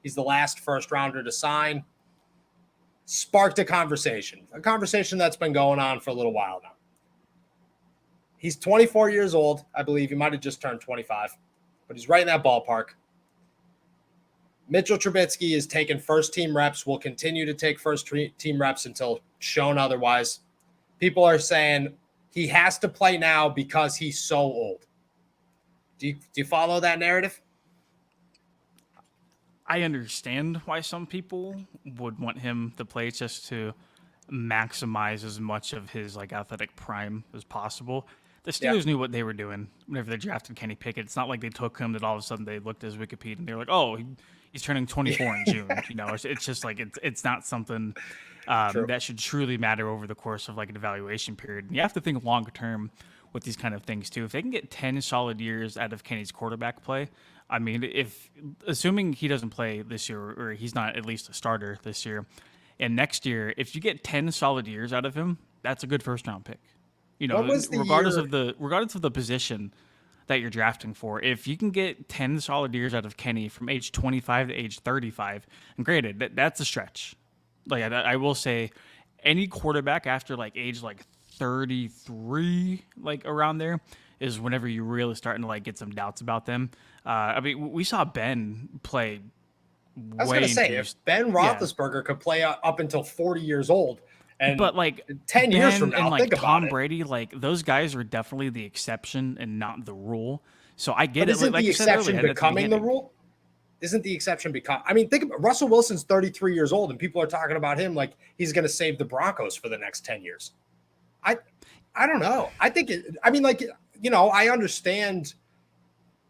He's the last first rounder to sign. Sparked a conversation that's been going on for a little while now. He's 24 years old. I believe he might have just turned 25, but he's right in that ballpark. Mitchell Trubisky is taking first-team reps, will continue to take first-team reps until shown otherwise. People are saying he has to play now because he's so old. Do you follow that narrative? I understand why some people would want him to play just to maximize as much of his athletic prime as possible. The Steelers knew what they were doing whenever they drafted Kenny Pickett. It's not like they took him that all of a sudden they looked at his Wikipedia and they were like, oh, he's turning 24 in June. It's just it's not something that should truly matter over the course of an evaluation period. And you have to think longer term with these kind of things too. If they can get 10 solid years out of Kenny's quarterback play, I mean, assuming he doesn't play this year or he's not at least a starter this year, and next year, if you get 10 solid years out of him, that's a good first round pick. Regardless of the position that you're drafting for, if you can get 10 solid years out of Kenny from age 25 to age 35, and granted, that's a stretch. I will say, any quarterback after age 33, around there, is whenever you're really starting to get some doubts about them. I mean, we saw Ben play. I was going to say, if Ben Roethlisberger could play up until 40 years old, but 10 years from now, think about Tom Brady, those guys are definitely the exception and not the rule. So I get it. Isn't the exception becoming the rule? Isn't the exception become? I mean, think about Russell Wilson's 33 years old, and people are talking about him like he's going to save the Broncos for the next 10 years. I don't know. I think I understand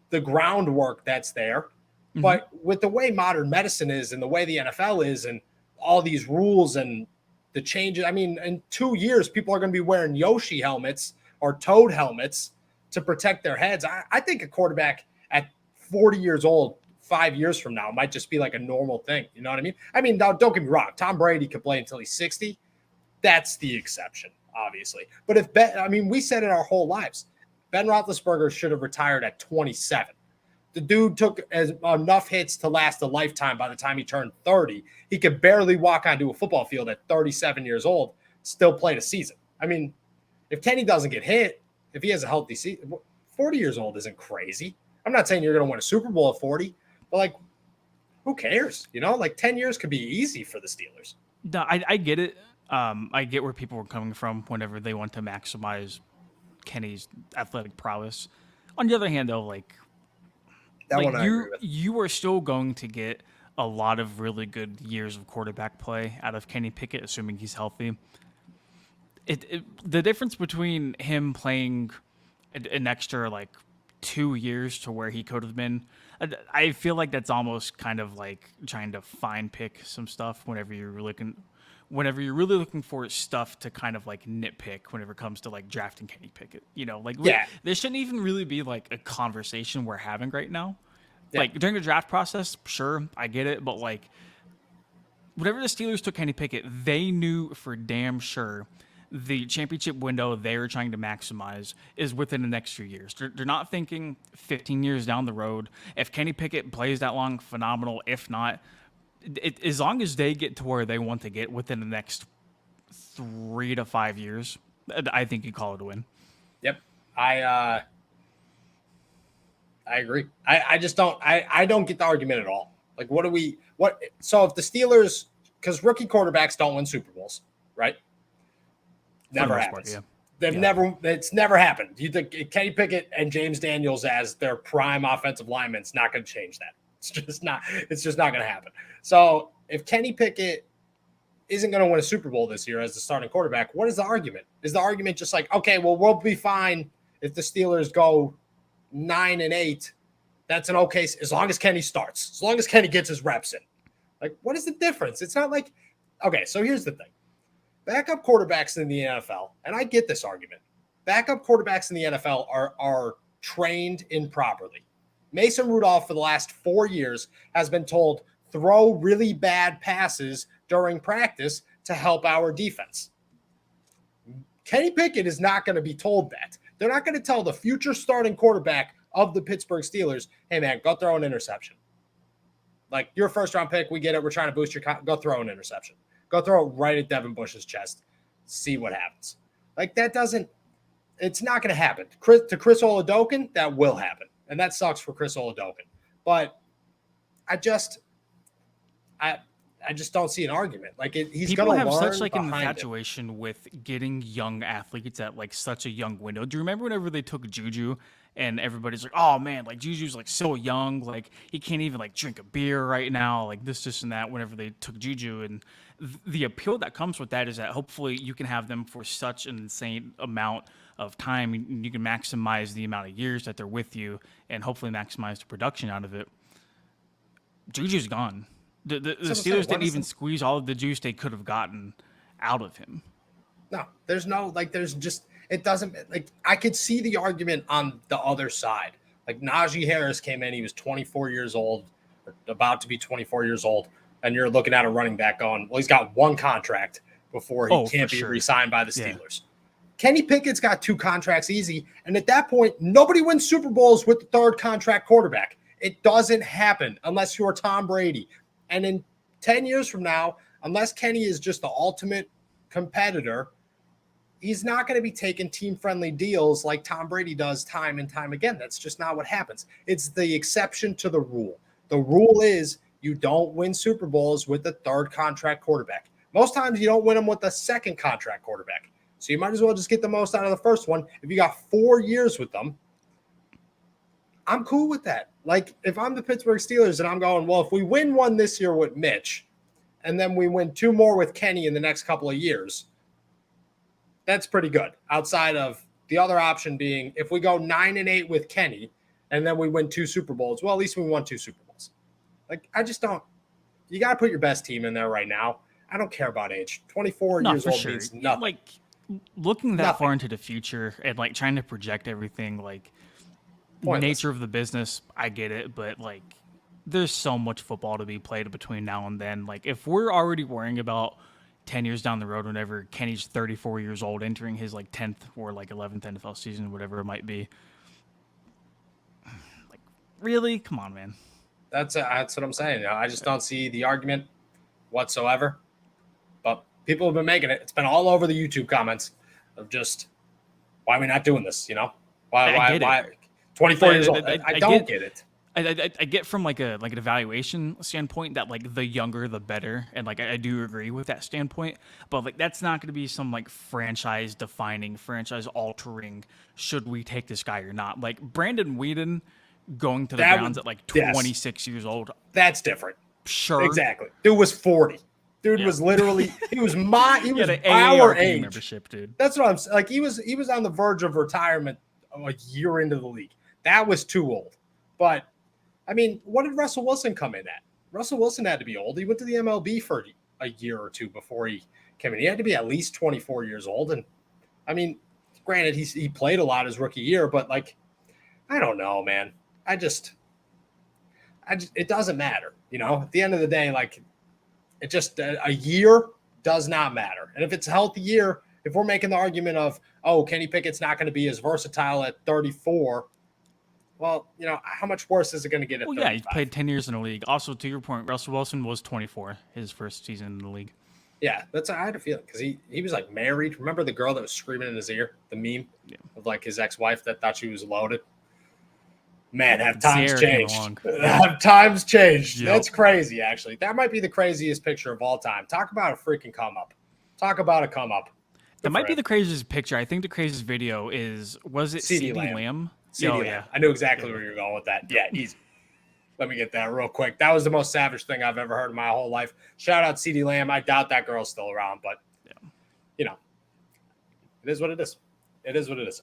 the groundwork that's there, but with the way modern medicine is and the way the NFL is and all these rules and the changes, I mean, in 2 years, people are going to be wearing Yoshi helmets or Toad helmets to protect their heads. I think a quarterback at 40 years old, 5 years from now, might just be a normal thing. You know what I mean? I mean, don't get me wrong. Tom Brady could play until he's 60. That's the exception, obviously. But we said it our whole lives. Ben Roethlisberger should have retired at 27. The dude took enough hits to last a lifetime. By the time he turned 30, he could barely walk onto a football field at 37 years old, still played a season. I mean, if Kenny doesn't get hit, if he has a healthy season, 40 years old isn't crazy. I'm not saying you're going to win a Super Bowl at 40, but who cares? 10 years could be easy for the Steelers. No, I get it. I get where people were coming from whenever they want to maximize Kenny's athletic prowess. On the other hand, though, you are still going to get a lot of really good years of quarterback play out of Kenny Pickett, assuming he's healthy. The difference between him playing an extra 2 years to where he could have been, I feel like that's almost kind of trying to fine pick some stuff whenever you're really looking for stuff to kind of nitpick whenever it comes to drafting Kenny Pickett. There shouldn't even really be a conversation we're having right now. Yeah. During the draft process, sure, I get it, but whenever the Steelers took Kenny Pickett, they knew for damn sure the championship window they were trying to maximize is within the next few years. They're not thinking 15 years down the road. If Kenny Pickett plays that long, phenomenal. If not, as long as they get to where they want to get within the next 3 to 5 years, I think you call it a win. Yep. I agree. I just don't, I don't get the argument at all. So if the Steelers, because rookie quarterbacks don't win Super Bowls, right? Never happens. It's never happened. You think Kenny Pickett and James Daniels as their prime offensive linemen is not going to change that. It's just not going to happen. So if Kenny Pickett isn't going to win a Super Bowl this year as the starting quarterback, what is the argument? Is the argument just okay, well, we'll be fine if the Steelers go 9-8? That's an okay, as long as Kenny starts, as long as Kenny gets his reps in. What is the difference? It's not okay, so here's the thing. Backup quarterbacks in the NFL, and I get this argument, backup quarterbacks in the NFL are trained improperly. Mason Rudolph for the last 4 years has been told, throw really bad passes during practice to help our defense. Kenny Pickett is not going to be told that. They're not going to tell the future starting quarterback of the Pittsburgh Steelers, hey, man, go throw an interception. Like, you're a first-round pick. We get it. We're trying to boost your – go throw an interception. Go throw it right at Devin Bush's chest. See what happens. Like, that doesn't – it's not going to happen. To Chris Oladokun, that will happen. And that sucks for Chris Oladokun. But I just don't see an argument. Like, he's going to learn. People have such like an infatuation with getting young athletes at like such a young window. Do you remember whenever they took Juju and everybody's like, "Oh man, like Juju's like so young, like he can't even like drink a beer right now, like this and that." Whenever they took Juju, and the appeal that comes with that is that hopefully you can have them for such an insane amount of time, and you can maximize the amount of years that they're with you, and hopefully maximize the production out of it. Juju's gone. The Steelers didn't even squeeze all of the juice they could have gotten out of him. No, there's just, it doesn't, like, I could see the argument on the other side. Like, Najee Harris came in, he was 24 years old, or about to be 24 years old, and you're looking at a running back going, well, he's got one contract before he can't be re-signed by the Steelers. Yeah. Kenny Pickett's got 2 contracts easy, and at that point, nobody wins Super Bowls with the 3rd contract quarterback. It doesn't happen unless you're Tom Brady. And in 10 years from now, unless Kenny is just the ultimate competitor, he's not going to be taking team-friendly deals like Tom Brady does time and time again. That's just not what happens. It's the exception to the rule. The rule is you don't win Super Bowls with the 3rd contract quarterback. Most times you don't win them with the 2nd contract quarterback. So you might as well just get the most out of the first one. If you got 4 years with them, I'm cool with that. Like, if I'm the Pittsburgh Steelers and I'm going, well, if we win one this year with Mitch and then we win 2 more with Kenny in the next couple of years, that's pretty good. Outside of the other option being if we go 9-8 with Kenny and then we win 2 Super Bowls, well, at least we won 2 Super Bowls. Like, I just don't – you got to put your best team in there right now. I don't care about age. 24 years old means nothing. Like, looking that far into the future and, like, trying to project everything, like – pointless. Nature of the business, I get it, but like there's so much football to be played between now and then. Like, if we're already worrying about 10 years down the road whenever Kenny's 34 years old entering his like 10th or like 11th NFL season, whatever it might be, like, really, come on, man. That's what I'm saying. I just don't see the argument whatsoever, but people have been making it. It's been all over the YouTube comments of just, why are we not doing this? Why 24 years old. I don't get it. I get from like an evaluation standpoint that like the younger the better, and like I do agree with that standpoint, but like that's not going to be some like franchise defining, franchise altering. Should we take this guy or not? Like Brandon Whedon going to the Browns at like 26 years old. That's different. Sure, exactly. Dude was 40. Dude was literally he was our age membership, dude. That's what I'm saying. Like he was on the verge of retirement a year into the league. That was too old. But, I mean, what did Russell Wilson come in at? Russell Wilson had to be old. He went to the MLB for a year or 2 before he came in. He had to be at least 24 years old. And, I mean, granted, he played a lot his rookie year, but, like, I don't know, man. It doesn't matter. At the end of the day, like, it just a year does not matter. And if it's a healthy year, if we're making the argument of, oh, Kenny Pickett's not going to be as versatile at 34, well, how much worse is it going to get at 35? Yeah, he played 10 years in the league. Also, to your point, Russell Wilson was 24 his first season in the league. Yeah, I had a feeling because he was like married. Remember the girl that was screaming in his ear, the meme of like his ex-wife that thought she was loaded? Man, have times changed. Have times changed. Yep. That's crazy, actually. That might be the craziest picture of all time. Talk about a freaking come up. Talk about a come up. That might be the craziest picture. I think the craziest video was it CeeDee Lamb? CeeDee Lamb. I knew exactly where you were going with that. Yeah, easy. Let me get that real quick. That was the most savage thing I've ever heard in my whole life. Shout out CeeDee Lamb. I doubt that girl's still around, but, it is what it is. It is what it is.